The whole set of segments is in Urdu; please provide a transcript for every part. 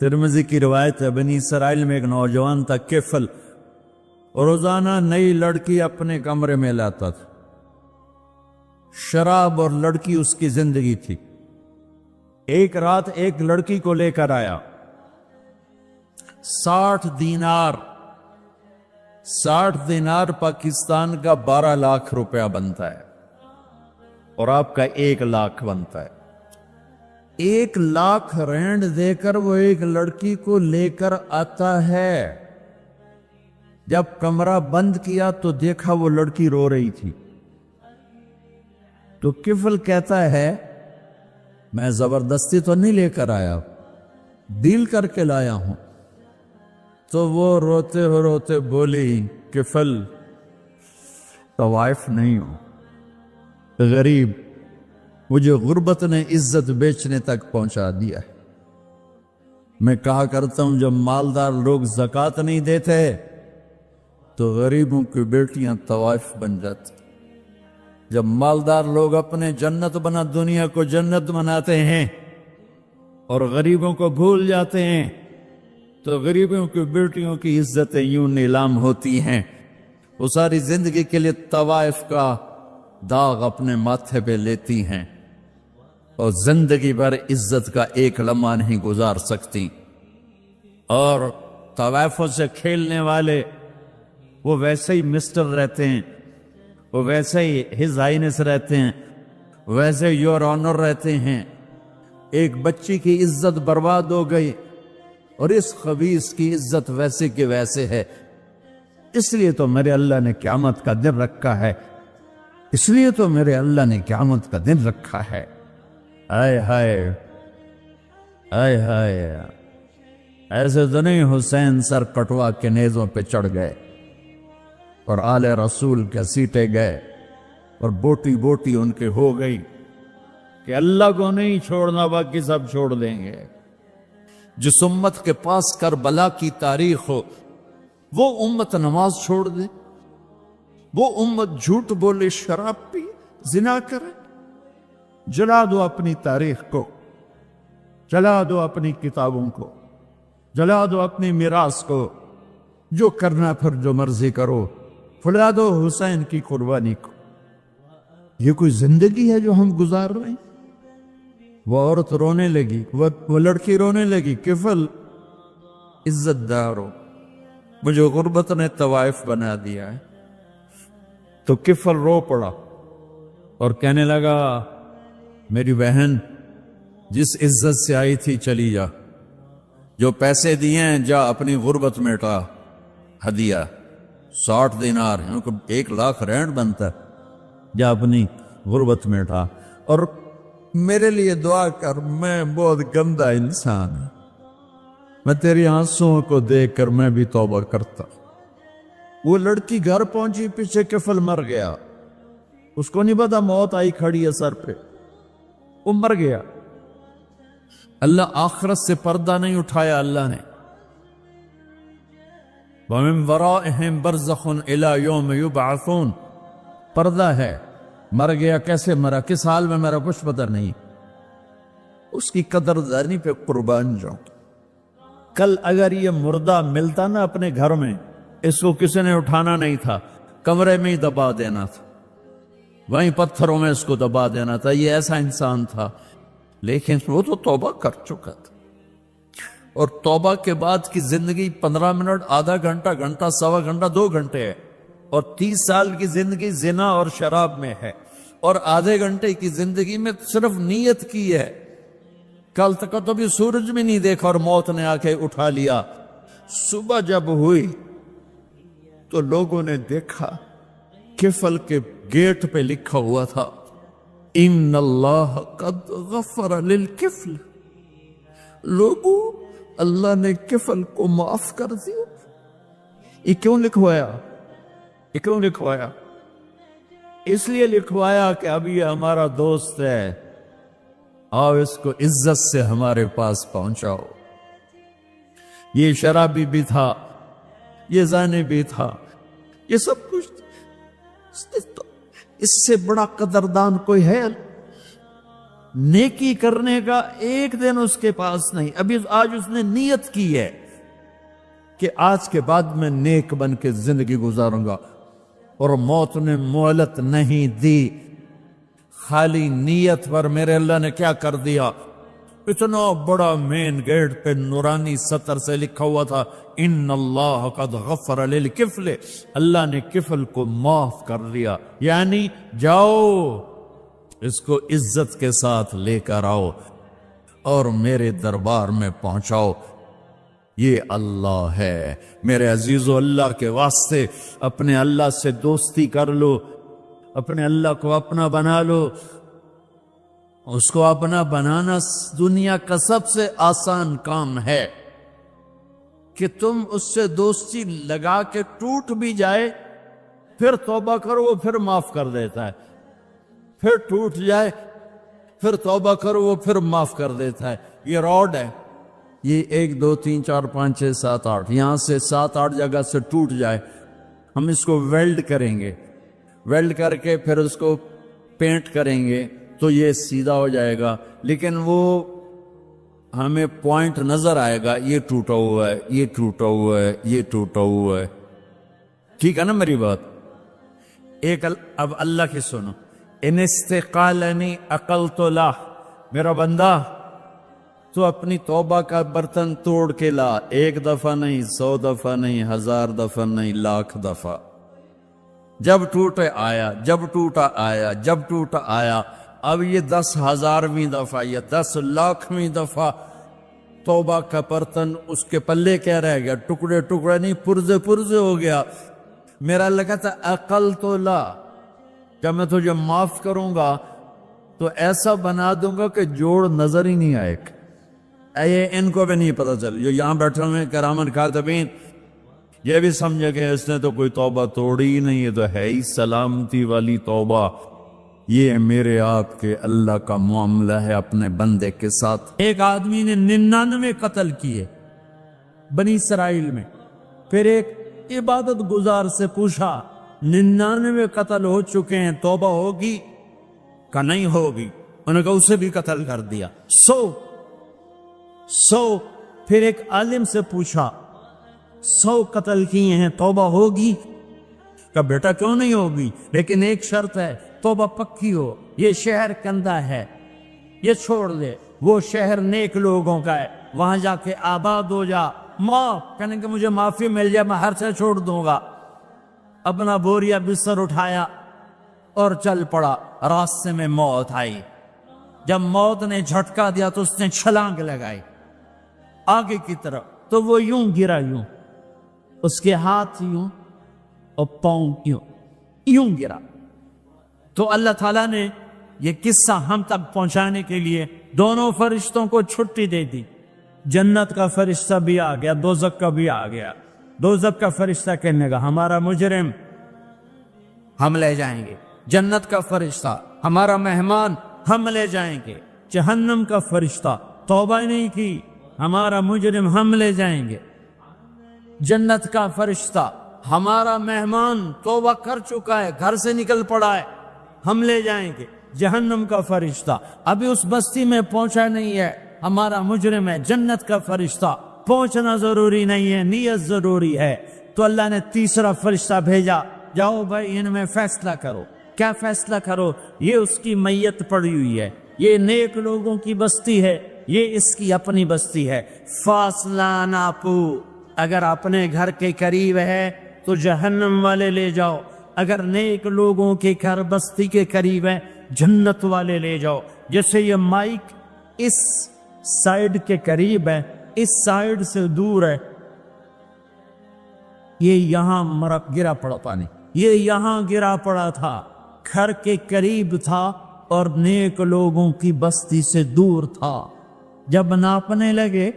ترمذی کی روایت ہے، بنی اسرائیل میں ایک نوجوان تھا کفل، روزانہ نئی لڑکی اپنے کمرے میں لاتا تھا۔ شراب اور لڑکی اس کی زندگی تھی۔ ایک رات ایک لڑکی کو لے کر آیا، 60 دینار 60 دینار پاکستان کا 12 لاکھ روپیہ بنتا ہے، اور آپ کا 1 لاکھ بنتا ہے۔ 1 لاکھ رینڈ دے کر وہ ایک لڑکی کو لے کر آتا ہے۔ جب کمرہ بند کیا تو دیکھا وہ لڑکی رو رہی تھی، تو کفل کہتا ہے میں زبردستی تو نہیں لے کر آیا، ڈیل کر کے لایا ہوں۔ تو وہ روتے روتے بولی، کفل طوائف نہیں ہوں، غریب، مجھے غربت نے عزت بیچنے تک پہنچا دیا ہے۔ میں کہا کرتا ہوں جب مالدار لوگ زکوٰۃ نہیں دیتے تو غریبوں کی بیٹیاں طوائف بن جاتی۔ جب مالدار لوگ اپنے جنت بنا دنیا کو جنت بناتے ہیں اور غریبوں کو بھول جاتے ہیں تو غریبوں کی بیٹیوں کی عزتیں یوں نیلام ہوتی ہیں۔ وہ ساری زندگی کے لیے طوائف کا داغ اپنے ماتھے پہ لیتی ہیں اور زندگی بھر عزت کا ایک لمحہ نہیں گزار سکتی۔ اور طوائفوں سے کھیلنے والے وہ ویسے ہی مسٹر رہتے ہیں، وہ ویسے ہی ہز ہائنس رہتے ہیں، ویسے یور آنر رہتے ہیں۔ ایک بچی کی عزت برباد ہو گئی اور اس خبیث کی عزت ویسے کے ویسے ہے۔ اس لیے تو میرے اللہ نے قیامت کا دن رکھا ہے، اس لیے تو میرے اللہ نے قیامت کا دن رکھا ہے۔ آئے ہائے آئے ہائے، ایسے تو نہیں حسین سر کٹوا کے نیزوں پہ چڑھ گئے اور آل رسول کے سیٹے گئے اور بوٹی بوٹی ان کے ہو گئی کہ اللہ کو نہیں چھوڑنا باقی سب چھوڑ دیں گے۔ جس امت کے پاس کربلا کی تاریخ ہو وہ امت نماز چھوڑ دے، وہ امت جھوٹ بولے، شراب پی، زنا کرے۔ جلا دو اپنی تاریخ کو، جلا دو اپنی کتابوں کو، جلا دو اپنی میراث کو، جو کرنا پھر جو مرضی کرو، پھلا دو حسین کی قربانی کو۔ یہ کوئی زندگی ہے جو ہم گزار رہے ہیں؟ وہ عورت رونے لگی، وہ لڑکی رونے لگی، کفل عزت دار ہو، مجھے غربت نے طوائف بنا دیا ہے۔ تو کفل رو پڑا اور کہنے لگا میری بہن جس عزت سے آئی تھی چلی جا، جو پیسے دیے ہیں جا اپنی غربت میٹا، ہدیہ 60 دینار ہیں، 1 لاکھ رینڈ بنتا ہے، جا اپنی غربت میٹا، اور میرے لیے دعا کر، میں بہت گندا انسان ہوں، میں تیری آنسوؤں کو دیکھ کر میں بھی توبہ کرتا۔ وہ لڑکی گھر پہنچی، پیچھے کفل مر گیا، اس کو نہیں پتا موت آئی کھڑی ہے سر پہ، وہ مر گیا۔ اللہ آخرت سے پردہ نہیں اٹھایا، اللہ نے وَمِن وَرَائِهِمْ بَرْزَخٌ إِلَى يَوْمِ يُبْعَثُونَ، پردہ ہے۔ مر گیا، کیسے مرا، کس حال میں مرا، کچھ پتہ نہیں۔ اس کی قدردانی پہ قربان جاؤں۔ کل اگر یہ مردہ ملتا نا اپنے گھر میں، اس کو کسی نے اٹھانا نہیں تھا، کمرے میں ہی دبا دینا تھا، وہیں پتھروں میں اس کو دبا دینا تھا، یہ ایسا انسان تھا۔ لیکن وہ تو توبہ کر چکا تھا، اور توبہ کے بعد کی زندگی 15 منٹ، آدھا گھنٹہ، گھنٹہ، سوا گھنٹہ، 2 گھنٹے ہے، اور 30 سال کی زندگی زنا اور شراب میں ہے، اور آدھے گھنٹے کی زندگی میں صرف نیت کی ہے۔ کل تک تو بھی سورج بھی نہیں دیکھا اور موت نے آ کے اٹھا لیا۔ صبح جب ہوئی تو لوگوں نے دیکھا کفل کے گیٹ پہ لکھا ہوا تھا ان اللہ قد غفر للکفل، لوگوں اللہ نے کفل کو معاف کر دیا۔ یہ کیوں لکھوایا؟ یہ کیوں لکھوایا؟ اس لیے لکھوایا کہ اب یہ ہمارا دوست ہے، آؤ اس کو عزت سے ہمارے پاس پہنچاؤ۔ یہ شرابی بھی تھا، یہ زانی بھی تھا، یہ سب کچھ، اس سے بڑا قدردان کوئی ہے؟ نیکی کرنے کا ایک دن اس کے پاس نہیں. ابھی آج اس نے نیت کی ہے کہ آج کے بعد میں نیک بن کے زندگی گزاروں گا، اور موت نے مہلت نہیں دی. خالی نیت پر میرے اللہ نے کیا کر دیا، اتنا بڑا مین گیٹ پہ نورانی سطر سے لکھا ہوا تھا ان اللہ قد غفر للکفل، اللہ نے کفل کو معاف کر دیا. یعنی جاؤ اس کو عزت کے ساتھ لے کر آؤ اور میرے دربار میں پہنچاؤ. یہ اللہ ہے میرے عزیزو. اللہ کے واسطے اپنے اللہ سے دوستی کر لو، اپنے اللہ کو اپنا بنا لو. اس کو اپنا بنانا دنیا کا سب سے آسان کام ہے کہ تم اس سے دوستی لگا کے ٹوٹ بھی جائے پھر توبہ کرو وہ پھر معاف کر دیتا ہے، پھر ٹوٹ جائے پھر توبہ کرو وہ پھر معاف کر دیتا ہے. یہ روڈ ہے، یہ 1 2 3 4 5 6 7 8 یہاں سے 7 8 جگہ سے ٹوٹ جائے، ہم اس کو ویلڈ کریں گے، ویلڈ کر کے پھر اس کو پینٹ کریں گے تو یہ سیدھا ہو جائے گا. لیکن وہ ہمیں پوائنٹ نظر آئے گا، یہ ٹوٹا ہوا ہے، یہ ٹوٹا ہوا ہے، یہ ٹوٹا ہوا ہے. ٹھیک ہے نا میری بات؟ ایک اب اللہ کی سنو. ان استقالنی عقلت له، میرا بندہ تو اپنی توبہ کا برتن توڑ کے لا، 1 دفعہ نہیں، 100 دفعہ نہیں، 1000 دفعہ نہیں، 1,00,000 دفعہ. جب ٹوٹے آیا، جب ٹوٹا آیا، جب ٹوٹا آیا. اب یہ 10,000ویں دفعہ یا 10,00,000ویں دفعہ توبہ کا برتن اس کے پلے کیا رہ گیا؟ ٹکڑے ٹکڑے نہیں، پرزے پرزے ہو گیا. میرا اللہ کہتا عقل تو لا، جب میں تجھے معاف کروں گا تو ایسا بنا دوں گا کہ جوڑ نظر ہی نہیں آئے. یہ ان کو بھی نہیں پتا چل، جو یہاں بیٹھے ہوئے کرامن کاتبین یہ بھی سمجھے کہ اس نے تو کوئی توبہ توڑی ہی نہیں، یہ تو ہے ہی سلامتی والی توبہ. یہ میرے آپ کے اللہ کا معاملہ ہے اپنے بندے کے ساتھ. ایک آدمی نے 99 قتل کیے بنی اسرائیل میں، پھر ایک عبادت گزار سے پوچھا 99 قتل ہو چکے ہیں، توبہ ہوگی؟ کہ نہیں ہوگی. انہوں نے کہا اسے بھی قتل کر دیا. 100 پھر ایک عالم سے پوچھا 100 قتل کیے ہیں، توبہ ہوگی؟ کہ بیٹا کیوں نہیں ہوگی، لیکن ایک شرط ہے، توبہ پکی ہو. یہ شہر گندا ہے، یہ چھوڑ دے. وہ شہر نیک لوگوں کا ہے، وہاں جا کے آباد ہو جا. کہنے کہ مجھے معافی مل جائے میں ہر سے چھوڑ دوں گا. اپنا بوریا بستر اٹھایا اور چل پڑا. راستے میں موت آئی. جب موت نے جھٹکا دیا تو اس نے چھلانگ لگائی آگے کی طرف، تو وہ یوں گرا، یوں اس کے ہاتھ یوں اور پاؤں یوں گرا. تو اللہ تعالیٰ نے یہ قصہ ہم تک پہنچانے کے لیے دونوں فرشتوں کو چھٹی دے دی. جنت کا فرشتہ بھی آ گیا، دوزخ کا بھی آ گیا. دوزخ کا فرشتہ کہنے گا ہمارا مجرم ہم لے جائیں گے. جنت کا فرشتہ ہمارا مہمان ہم لے جائیں گے. جہنم کا فرشتہ توبہ نہیں کی، ہمارا مجرم ہم لے جائیں گے. جنت کا فرشتہ ہمارا مہمان توبہ کر چکا ہے، گھر سے نکل پڑا ہے، ہم لے جائیں گے. جہنم کا فرشتہ ابھی اس بستی میں پہنچا نہیں ہے، ہمارا مجرم ہے. جنت کا فرشتہ پہنچنا ضروری نہیں ہے، نیت ضروری ہے. تو اللہ نے تیسرا فرشتہ بھیجا، جاؤ بھائی ان میں فیصلہ کرو. کیا فیصلہ کرو؟ یہ اس کی میت پڑی ہوئی ہے، یہ نیک لوگوں کی بستی ہے، یہ اس کی اپنی بستی ہے. فاصلہ ناپو، اگر اپنے گھر کے قریب ہے تو جہنم والے لے جاؤ، اگر نیک لوگوں کے گھر بستی کے قریب ہے جنت والے لے جاؤ. جیسے یہ مائک اس سائیڈ کے قریب ہے، اس سائیڈ سے دور ہے، یہ یہاں گرا پڑا پانی، یہ یہاں گرا پڑا تھا، گھر کے قریب تھا اور نیک لوگوں کی بستی سے دور تھا. جب ناپنے لگے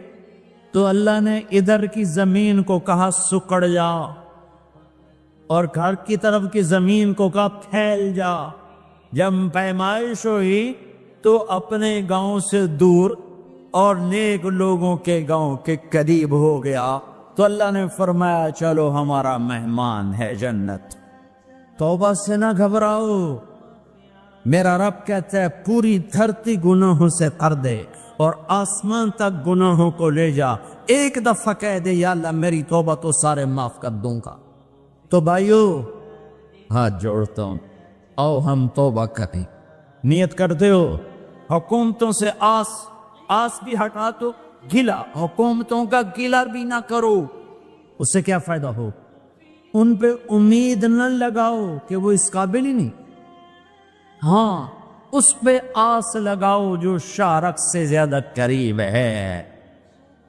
تو اللہ نے ادھر کی زمین کو کہا سکڑ جا، اور گھر کی طرف کی زمین کو کہا پھیل جا. جب پیمائش ہوئی تو اپنے گاؤں سے دور اور نیک لوگوں کے گاؤں کے قریب ہو گیا. تو اللہ نے فرمایا چلو ہمارا مہمان ہے جنت. توبہ سے نہ گھبراؤ، میرا رب کہتا ہے پوری دھرتی گناہوں سے کر دے اور آسمان تک گناہوں کو لے جا، ایک دفعہ کہہ دے یا اللہ میری توبہ تو سارے معاف کر دوں گا۔ تو بھائیو ہاتھ جوڑتا ہوں، آؤ ہم توبہ کریں۔ نیت کرتے ہو حکومتوں سے آس بھی ہٹا دو، گلا حکومتوں کا گلا بھی نہ کرو، اس سے کیا فائدہ ہو؟ ان پہ امید نہ لگاؤ کہ وہ اس قابل ہی نہیں، ہاں اس پہ آس لگاؤ جو شارک سے زیادہ قریب ہے،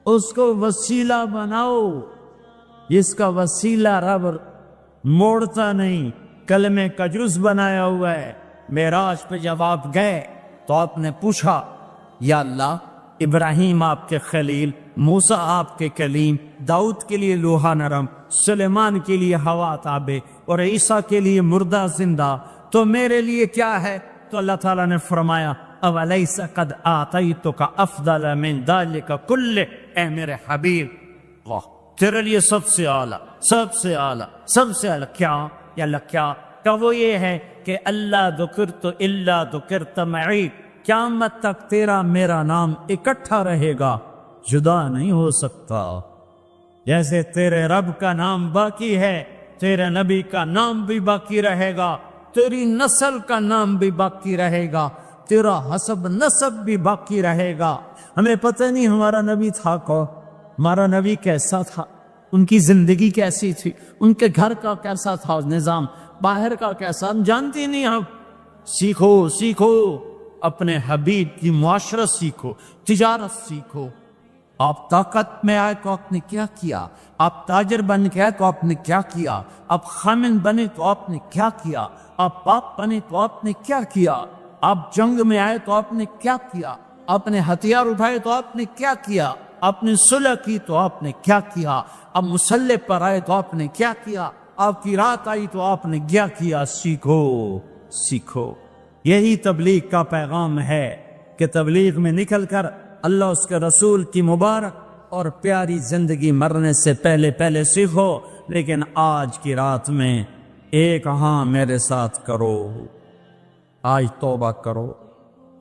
اس کو وسیلہ بناؤ جس کا وسیلہ رب موڑتا نہیں، کلمے کا جز بنایا ہوا ہے۔ معراج پہ جب آپ گئے تو آپ نے پوچھا یا اللہ ابراہیم آپ کے خلیل، موسیٰ آپ کے کلیم، داؤد کے لیے لوہا نرم، سلیمان کے لیے ہوا تابع اور عیسیٰ کے لیے مردہ زندہ، تو میرے لیے کیا ہے؟ تو اللہ تعالیٰ نے فرمایا اولیس قد آتیتک افضل من ذلک کلہ، اے میرے حبیب واہ تیرے لیے سب سے اعلیٰ، سب سے اعلیٰ، سب سے اعلیٰ کیا؟ یا اللہ کیا؟ کہ وہ یہ ہے کہ اللہ ذکرت الا ذکرت معی، قیامت تک تیرا میرا نام اکٹھا رہے گا، جدا نہیں ہو سکتا۔ جیسے تیرے رب کا نام باقی ہے، تیرے نبی کا نام بھی باقی رہے گا، تیری نسل کا نام بھی باقی رہے گا، تیرا حسب نسب بھی باقی رہے گا۔ ہمیں پتہ نہیں ہمارا نبی تھا کون، ہمارا نبی کیسا تھا، ان کی زندگی کیسی تھی، ان کے گھر کا کیسا تھا نظام، باہر کا کیسا، ہم جانتے نہیں۔ ہم سیکھو اپنے حبیب کی معاشرت سیکھو، تجارت سیکھو۔ آپ طاقت میں آئے تو آپ نے کیا کیا، آپ تاجر بن کے آئے تو آپ نے کیا کیا، آپ خامن بنے تو آپ نے کیا کیا، آپ باپ بنے تو آپ نے کیا کیا، آپ جنگ میں آئے تو آپ نے کیا کیا، آپ نے ہتھیار اٹھائے تو آپ نے کیا کیا، آپ نے صلح کی تو آپ نے کیا کیا، آپ مسلح پر آئے تو آپ نے کیا کیا، آپ کی رات آئی تو آپ نے کیا کیا۔ سیکھو۔ یہی تبلیغ کا پیغام ہے کہ تبلیغ میں نکل کر اللہ اس کے رسول کی مبارک اور پیاری زندگی مرنے سے پہلے سیکھو۔ لیکن آج کی رات میں ایک ہاں میرے ساتھ کرو، آج توبہ کرو،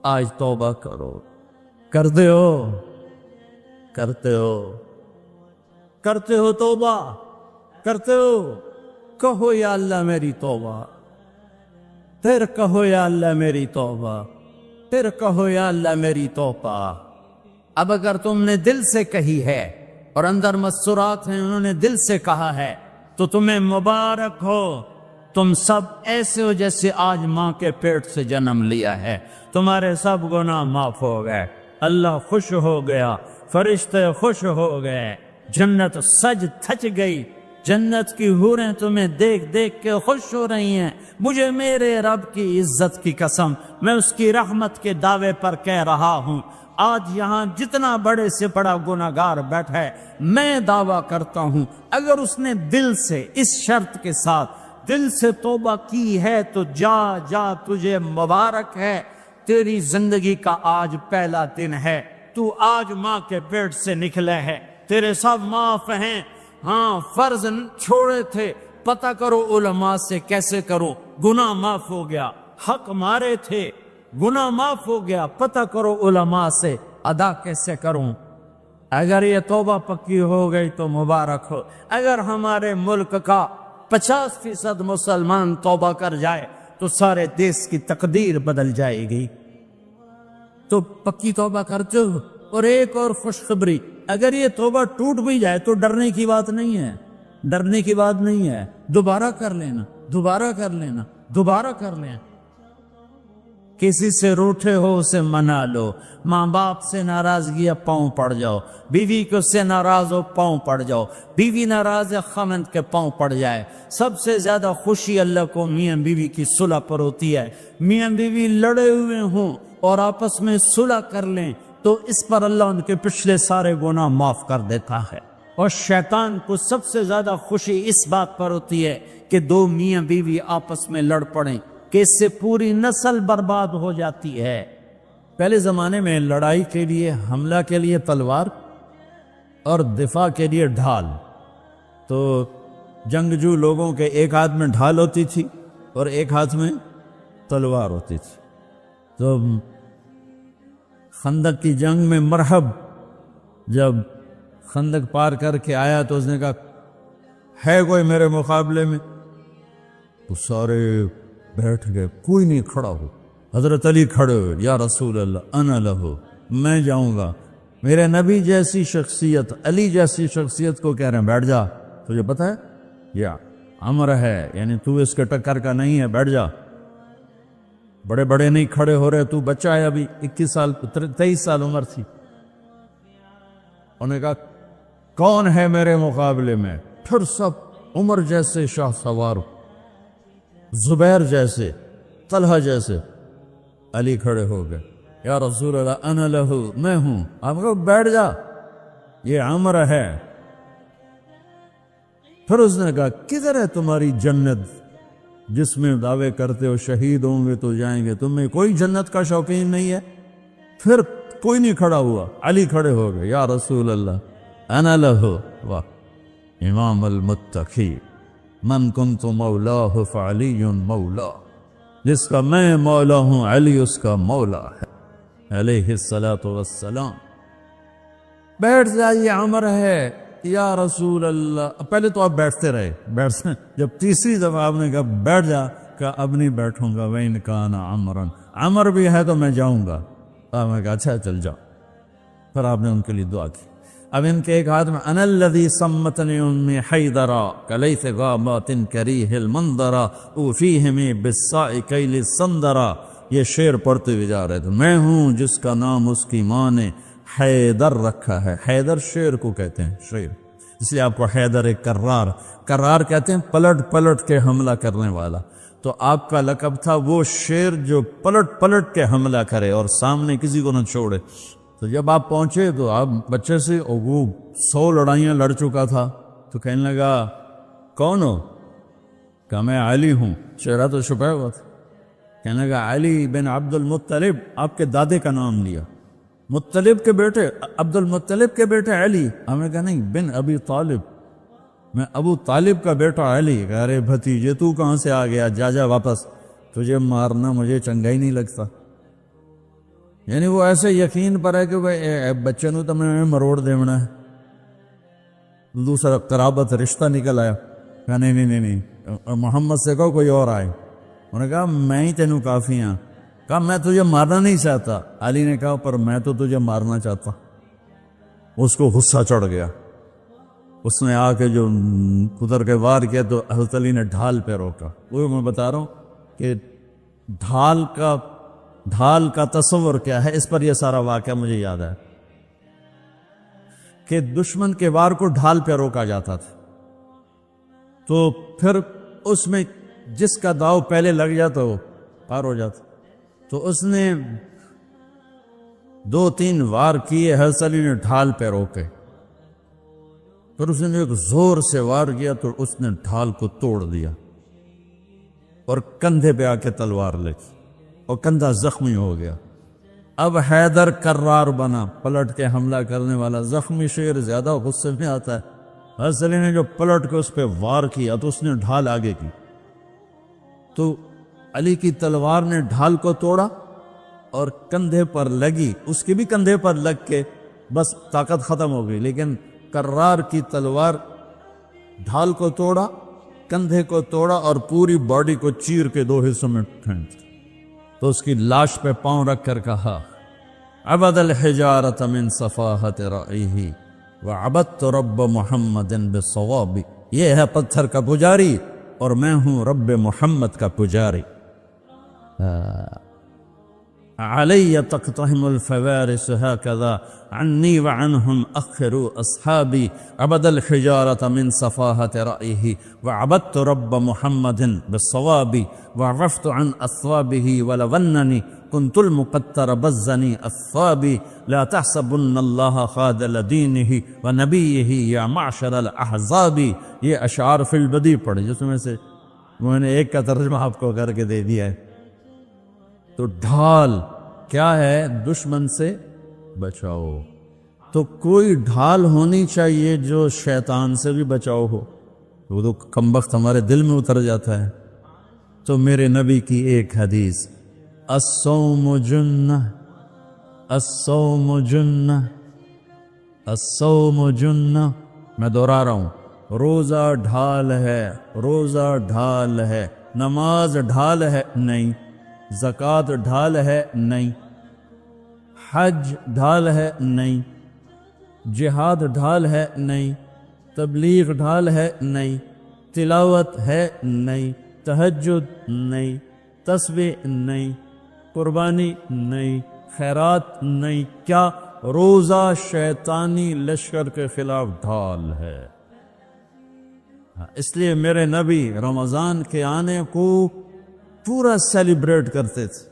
آج توبہ کرو۔ کرتے ہو توبہ، کرتے ہو؟ کہو یا اللہ میری توبہ، پھر کہو یا اللہ میری توبہ، پھر کہو یا اللہ میری توبہ۔ اب اگر تم نے دل سے کہی ہے اور اندر مسرات ہیں انہوں نے دل سے کہا ہے تو تمہیں مبارک ہو، تم سب ایسے ہو جیسے آج ماں کے پیٹ سے جنم لیا ہے، تمہارے سب گناہ معاف ہو گئے، اللہ خوش ہو گیا، فرشتے خوش ہو گئے، جنت سج تھچ گئی، جنت کی حوریں تمہیں دیکھ دیکھ کے خوش ہو رہی ہیں۔ مجھے میرے رب کی عزت کی قسم، میں اس کی رحمت کے دعوے پر کہہ رہا ہوں، آج یہاں جتنا بڑے سے بڑا گناہگار بیٹھا ہے، میں دعویٰ کرتا ہوں اگر اس نے دل سے اس شرط کے ساتھ دل سے توبہ کی ہے تو جا تجھے مبارک ہے، تیری زندگی کا آج پہلا دن ہے، تو آج ماں کے پیٹ سے نکلے ہے، تیرے سب معاف ہیں۔ ہاں فرض چھوڑے تھے، پتہ کرو علماء سے کیسے کرو، گناہ معاف ہو گیا، حق مارے تھے، گناہ معاف ہو گیا، پتہ کرو علماء سے ادا کیسے کروں۔ اگر یہ توبہ پکی ہو گئی تو مبارک ہو۔ اگر ہمارے ملک کا 50% مسلمان توبہ کر جائے تو سارے دیش کی تقدیر بدل جائے گی۔ تو پکی توبہ کرتے ہو۔ اور ایک اور خوشخبری، اگر یہ توبہ ٹوٹ بھی جائے تو ڈرنے کی بات نہیں ہے، ڈرنے کی بات نہیں ہے، دوبارہ کر لینا، دوبارہ کر لینا، دوبارہ کر لینا۔ کسی سے روٹھے ہو اسے منا لو، ماں باپ سے ناراضگی ہے پاؤں پڑ جاؤ، بیوی کو سے ناراض ہو پاؤں پڑ جاؤ، بیوی ناراض ہے خاوند کے پاؤں پڑ جائے۔ سب سے زیادہ خوشی اللہ کو میاں بیوی کی صلح پر ہوتی ہے۔ میاں بیوی لڑے ہوئے ہوں اور آپس میں صلح کر لیں تو اس پر اللہ ان کے پچھلے سارے گناہ معاف کر دیتا ہے۔ اور شیطان کو سب سے زیادہ خوشی اس بات پر ہوتی ہے کہ دو میاں بیوی آپس میں لڑ پڑیں، کہ اس سے پوری نسل برباد ہو جاتی ہے۔ پہلے زمانے میں لڑائی کے لیے، حملہ کے لیے تلوار اور دفاع کے لیے ڈھال، تو جنگجو لوگوں کے ایک ہاتھ میں ڈھال ہوتی تھی اور ایک ہاتھ میں تلوار ہوتی تھی۔ تو خندق کی جنگ میں مرحب جب خندق پار کر کے آیا تو اس نے کہا ہے کوئی میرے مقابلے میں؟ تو سارے بیٹھ گئے، کوئی نہیں کھڑا ہو۔ حضرت علی کھڑے ہوئے، یا رسول اللہ انا لہو، میں جاؤں گا۔ میرے نبی جیسی شخصیت، علی جیسی شخصیت کو کہہ رہے ہیں بیٹھ جا، تجھے پتہ ہے یہ امر ہے، یعنی تو اس کے ٹکر کا نہیں ہے، بیٹھ جا۔ بڑے بڑے نہیں کھڑے ہو رہے، تو بچہ ہے، ابھی 21 سال 23 سال عمر تھی۔ انہوں نے کہا کون ہے میرے مقابلے میں؟ پھر سب عمر جیسے شاہ سوار، زبیر جیسے، طلحہ جیسے۔ علی کھڑے ہو گئے، یا رسول اللہ انا لہو، میں ہوں۔ آپ کہو بیٹھ جا، یہ عمر ہے۔ پھر اس نے کہا کدھر ہے تمہاری جنت جس میں دعوے کرتے ہو شہید ہوں گے تو جائیں گے، تمہیں کوئی جنت کا شوقین نہیں ہے؟ پھر کوئی نہیں کھڑا ہوا، علی کھڑے ہو گئے، یا رسول اللہ انا لہو، واہ، امام المتقی، من کنت مولاہ فعلی مولا، جس کا میں مولا ہوں علی اس کا مولا ہے علیہ الصلاۃ والسلام۔ بیٹھ جائیے، عمر ہے یا رسول اللہ۔ پہلے تو آپ بیٹھتے رہے، جب تیسری دفعہ آپ نے کہا بیٹھ جا، کہا اب نہیں بیٹھوں گا، وَإِنْ كَانَ عَمْرًا، عمر بھی ہے تو میں جاؤں گا۔ آپ نے کہا اچھا چل جاؤ۔ پھر آپ نے ان کے لیے دعا کی۔ اب ان کے ایک ہاتھ میں انا الذی سمتنی امی حیدرا کلیث غابات کریہ المنظرا اوفیہمی بالساء کیل السندرا، یہ شعر پڑھتے ہوئے جا رہے تھے۔ میں ہوں جس کا نام اس کی ماں نے حیدر رکھا ہے۔ حیدر شعر کو کہتے ہیں، شعر، اس لیے آپ کو حیدر کرار کہتے ہیں، پلٹ پلٹ کے حملہ کرنے والا۔ تو آپ کا لقب تھا وہ شعر جو پلٹ پلٹ کے حملہ کرے اور سامنے کسی کو نہ چھوڑے۔ تو جب آپ پہنچے تو آپ بچے سے، اور وہ 100 لڑائیاں لڑ چکا تھا، تو کہنے لگا کون ہو؟ کہا میں علی ہوں، چہرہ تو چھپا ہوا تھا۔ کہنے لگا علی بن عبد المطلب، آپ کے دادے کا نام لیا، مطلب کے بیٹے، عبد المطلب کے بیٹے علی۔ ہمیں کہا نہیں، بن ابی طالب، میں ابو طالب کا بیٹا علی۔ کہا ارے بھتیجے تو کہاں سے آ گیا، جا جا واپس، تجھے مارنا مجھے چنگا ہی نہیں لگتا۔ یعنی وہ ایسے یقین پر ہے کہ بچے نو تو میں مروڑ دیونا ہے۔ دوسرا قرابت رشتہ نکل آیا، کہا نہیں، محمد سے کہو کوئی اور آئے۔ انہوں نے کہا میں ہی تینوں کافی ہاں۔ کہا میں تجھے مارنا نہیں چاہتا۔ علی نے کہا پر میں تو تجھے مارنا چاہتا۔ اس کو غصہ چڑھ گیا، اس نے آ کے جو قدر کے وار کیا تو حضرت علی نے ڈھال پہ روکا۔ وہ میں بتا رہا ہوں کہ ڈھال کا تصور کیا ہے، اس پر یہ سارا واقعہ مجھے یاد ہے کہ دشمن کے وار کو ڈھال پہ روکا جاتا تھا، تو پھر اس میں جس کا داؤ پہلے لگ جاتا وہ پار ہو جاتا۔ تو اس نے 2-3 وار کیے، حضرت علی نے ڈھال پہ روکے، پھر اس نے ایک زور سے وار کیا تو اس نے ڈھال کو توڑ دیا اور کندھے پہ آ کے تلوار لگی اور کندھا زخمی ہو گیا۔ اب حیدر کرار بنا، پلٹ کے حملہ کرنے والا۔ زخمی شیر زیادہ غصے میں آتا ہے۔ حضرت علی نے جو پلٹ کے اس پہ وار کیا تو اس نے ڈھال آگے کی، تو علی کی تلوار نے ڈھال کو توڑا اور کندھے پر لگی، اس کے بھی کندھے پر لگ کے بس طاقت ختم ہو گئی، لیکن کرار کی تلوار ڈھال کو توڑا، کندھے کو توڑا اور پوری باڈی کو چیر کے 2 حصوں میں پھینک۔ تو اس کی لاش پہ پاؤں رکھ کر کہا عبد الحجارۃ من صفاحت رأیہ وعبدت رب محمد بالصواب، یہ ہے پتھر کا پجاری اور میں ہوں رب محمد کا پجاری۔ علی تقتحم الفوارس هكذا عني وعنهم أخروا أصحابي عبد الحجارة من صفاحة رأيه وعبدت رب محمد بالصواب وعرفت عن أثوابه ولو أنني كنت المقتر بزني أثوابي لا تحسبن الله خاذل دينه ونبيه يا معشر الأحزاب۔ یہ اشعار فی البدیع پڑھے، جس میں سے میں نے ایک کا ترجمہ آپ کو کر کے دے دیا ہے۔ تو ڈھال کیا ہے؟ دشمن سے بچاؤ۔ تو کوئی ڈھال ہونی چاہیے جو شیطان سے بھی بچاؤ ہو، وہ تو کم بخت ہمارے دل میں اتر جاتا ہے۔ تو میرے نبی کی ایک حدیث، الصوم جنہ، الصوم جنہ، الصوم جنہ۔ میں دوہرا رہا ہوں، روزہ ڈھال ہے، روزہ ڈھال ہے، نماز ڈھال ہے نہیں، زکوٰۃ ڈھال ہے نہیں، حج ڈھال ہے نہیں، جہاد ڈھال ہے نہیں، تبلیغ ڈھال ہے نہیں، تلاوت ہے نہیں، تہجد نہیں، تسبیح نہیں، قربانی نہیں، خیرات نہیں، کیا؟ روزہ شیطانی لشکر کے خلاف ڈھال ہے۔ اس لیے میرے نبی رمضان کے آنے کو پورا سیلیبریٹ کرتے تھے،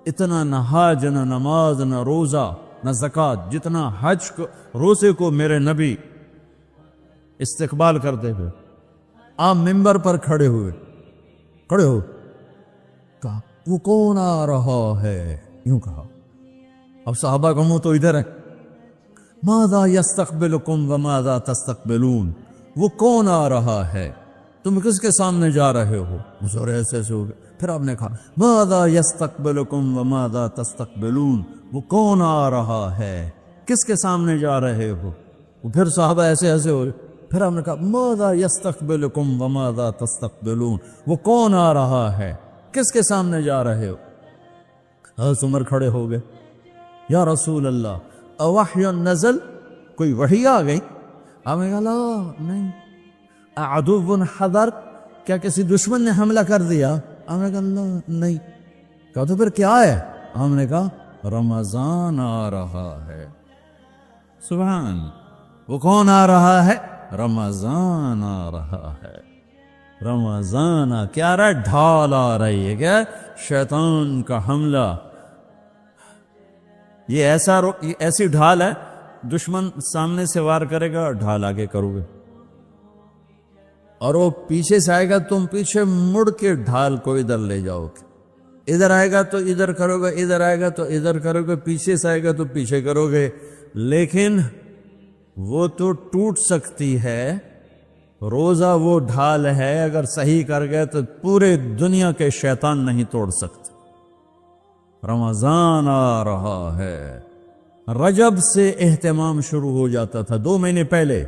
اتنا نہ حج نہ نماز نہ روزہ نہ زکوٰۃ جتنا حج کو روزے کو میرے نبی استقبال کرتے تھے۔ آپ ممبر پر کھڑے ہو کہا وہ کون آ رہا ہے، یوں کہا۔ اب صحابہ کا منہ تو ادھر ہے، ماذا یستقبلکم وماذا تستقبلون، وہ کون آ رہا ہے، تم کس کے سامنے جا رہے ہو؟ مزور ایسے ہو گئے۔ پھر آپ نے کہا ماذا یستقبلکم وماذا تستقبلون، وہ کون آ رہا ہے، کس کے سامنے جا رہے ہو؟ پھر صحابہ ایسے ہو گئے۔ پھر آپ نے کہا ماذا یستقبلکم وماذا تستقبلون، وہ کون آ رہا ہے، کس کے سامنے جا رہے ہو؟ حضرت عمر کھڑے ہو گئے، یا رسول اللہ اوحی نزل، کوئی وحی آ گئی؟ آپ نے کہا لا نہیں۔ عدو حضر، کیا کسی دشمن نے حملہ کر دیا؟ آپ نے کہا نہیں۔ کہا تو پھر کیا ہے؟ ہم نے کہا رمضان آ رہا ہے۔ سبحان، وہ کون آ رہا ہے؟ رمضان آ رہا ہے، رمضان کیا رہا ہے؟ ڈھال آ رہی ہے، کیا؟ شیطان کا حملہ۔ یہ ایسی ڈھال ہے، دشمن سامنے سے وار کرے گا، ڈھال آگے کرو گے، اور وہ پیچھے سے آئے گا، تم پیچھے مڑ کے ڈھال کو ادھر لے جاؤ گے، ادھر آئے گا تو ادھر کرو گے، ادھر آئے گا تو ادھر کرو گے، پیچھے سے آئے گا تو پیچھے کرو گے، لیکن وہ تو ٹوٹ سکتی ہے۔ روزہ وہ ڈھال ہے، اگر صحیح کر گئے تو پورے دنیا کے شیطان نہیں توڑ سکتے۔ رمضان آ رہا ہے۔ رجب سے اہتمام شروع ہو جاتا تھا، 2 مہینے پہلے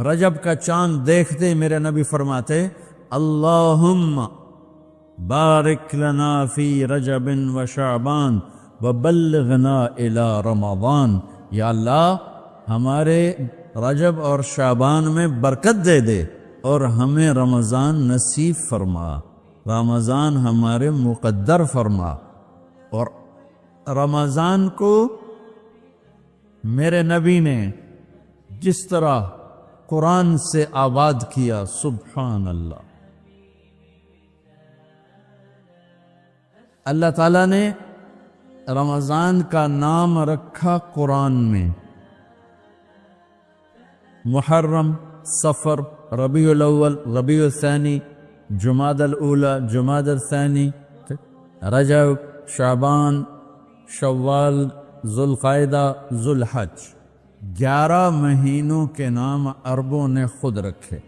رجب کا چاند دیکھتے میرے نبی فرماتے اللہم بارک لنا فی رجب و شعبان وبلغنا الی رمضان، یا اللہ ہمارے رجب اور شعبان میں برکت دے دے اور ہمیں رمضان نصیب فرما، رمضان ہمارے مقدر فرما۔ اور رمضان کو میرے نبی نے جس طرح قرآن سے آباد کیا، سبحان اللہ، اللہ تعالیٰ نے رمضان کا نام رکھا قرآن میں، محرم، صفر، ربیع الاول، ربیع الثانی، جمادی الاولی، جمادی الثانی، رجب، شعبان، شوال، ذوالقعدہ، ذوالحج، 11 مہینوں کے نام عربوں نے خود رکھے۔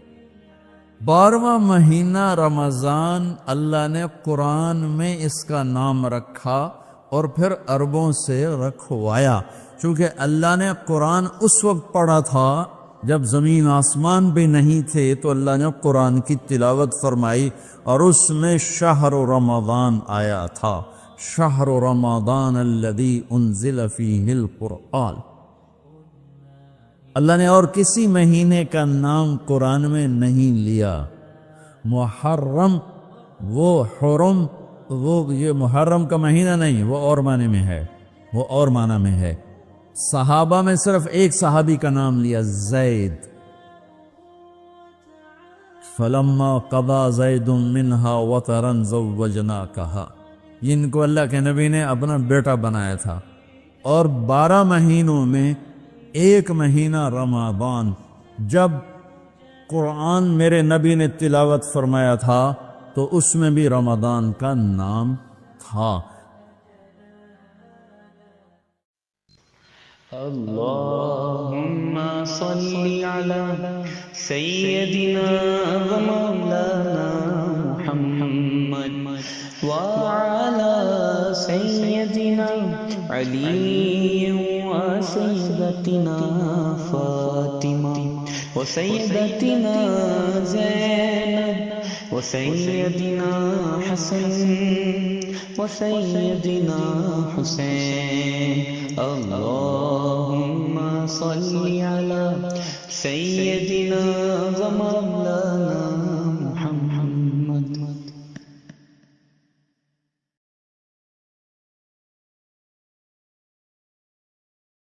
12واں مہینہ رمضان اللہ نے قرآن میں اس کا نام رکھا اور پھر عربوں سے رکھوایا، چونکہ اللہ نے قرآن اس وقت پڑھا تھا جب زمین آسمان بھی نہیں تھے، تو اللہ نے قرآن کی تلاوت فرمائی اور اس میں شہر رمضان آیا تھا، شہر رمضان الذی انزل فیہ القرآن۔ اللہ نے اور کسی مہینے کا نام قرآن میں نہیں لیا۔ محرم، وہ حرم، وہ یہ محرم کا مہینہ نہیں، وہ اور معنی میں ہے، وہ اور معنی میں ہے۔ صحابہ میں صرف ایک صحابی کا نام لیا، زید، فلما قضى زید منہا وطرا زوجناکہا، جن کو اللہ کے نبی نے اپنا بیٹا بنایا تھا۔ اور 12 مہینوں میں ایک مہینہ رمضان، جب قرآن میرے نبی نے تلاوت فرمایا تھا تو اس میں بھی رمضان کا نام تھا۔ اللہم صلی علی سیدنا و مولانا محمد وعلی علي وسيدتنا فاطمة وسيدتنا زينب وسيدنا حسن وسيدنا حسين اللهم صل على سيدنا ومولانا